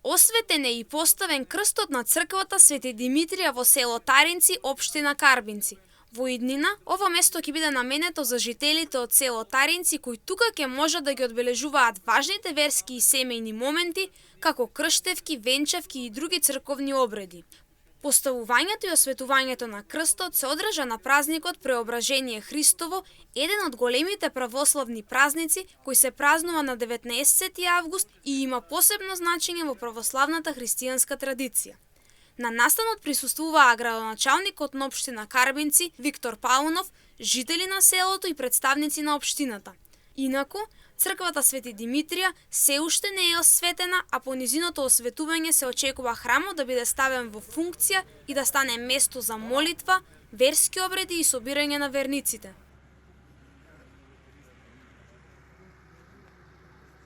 Осветен е и поставен крстот на црквата Свети Димитрија во село Таринци, општина Карбинци. Во иднина, ова место ќе биде наменето за жителите од село Таринци, кои тука ќе можат да ги одбележуваат важните верски и семејни моменти, како крштевки, венчавки и други црковни обреди. Поставувањето и осветувањето на крстот се одржа на празникот Преображение Христово, еден од големите православни празници кој се празнува на 19 август и има посебно значење во православната христијанска традиција. На настанот присуствуваа градоначалникот на општина Карбинци Виктор Паунов, жители на селото и представници на општината. Инаку, црквата Свети Димитрија се уште не е осветена, а по низиното осветување се очекува храмот да биде ставен во функција и да стане место за молитва, верски обреди и собирање на верниците.